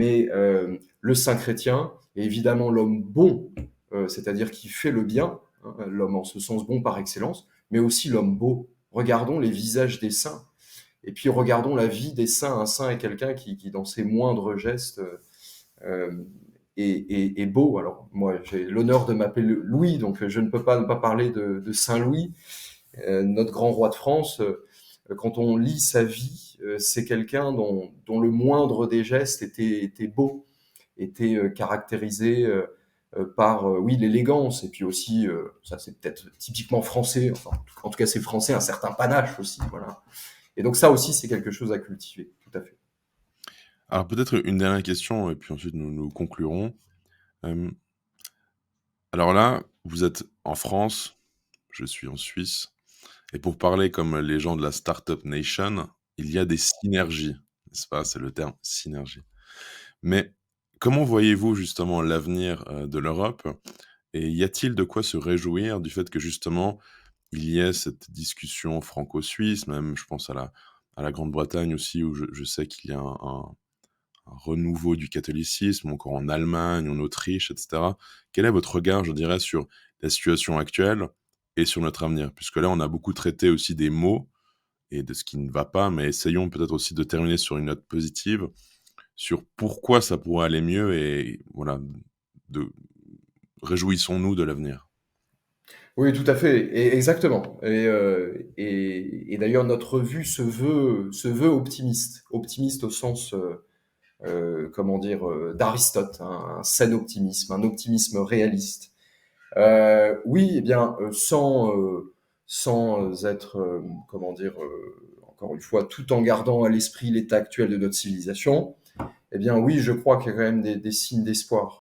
Mais le saint chrétien est évidemment l'homme bon, c'est-à-dire qui fait le bien, hein, l'homme en ce sens bon par excellence, mais aussi l'homme beau. Regardons les visages des saints, et puis regardons la vie des saints. Un saint est quelqu'un qui dans ses moindres gestes, euh, est beau. Alors moi, j'ai l'honneur de m'appeler Louis, donc je ne peux pas ne pas parler de Saint Louis, notre grand roi de France. Quand on lit sa vie, c'est quelqu'un dont le moindre des gestes était beau, était caractérisé par, oui, l'élégance, et puis aussi, ça c'est peut-être typiquement français, enfin, en tout cas c'est français, un certain panache aussi, voilà. Et donc ça aussi, c'est quelque chose à cultiver, tout à fait. Alors peut-être une dernière question et puis ensuite nous conclurons. Hem, alors là, vous êtes en France, je suis en Suisse et pour parler comme les gens de la Startup Nation, il y a des synergies, n'est-ce pas? C'est le terme synergie. Mais comment voyez-vous justement l'avenir, de l'Europe et y a-t-il de quoi se réjouir du fait que justement il y ait cette discussion franco-suisse, même je pense à la Grande-Bretagne aussi où je sais qu'il y a un renouveau du catholicisme, encore en Allemagne, en Autriche, et cetera. Quel est votre regard, je dirais, sur la situation actuelle et sur notre avenir? Puisque là, on a beaucoup traité aussi des maux et de ce qui ne va pas, mais essayons peut-être aussi de terminer sur une note positive, sur pourquoi ça pourrait aller mieux et voilà, de réjouissons-nous de l'avenir. Oui, tout à fait, et exactement. Et d'ailleurs, notre vue se veut optimiste, optimiste au sens, comment dire, d'Aristote, hein, un sain optimisme, un optimisme réaliste. Oui, eh bien, sans être, comment dire, encore une fois, tout en gardant à l'esprit l'état actuel de notre civilisation, eh bien, oui, je crois qu'il y a quand même des signes d'espoir.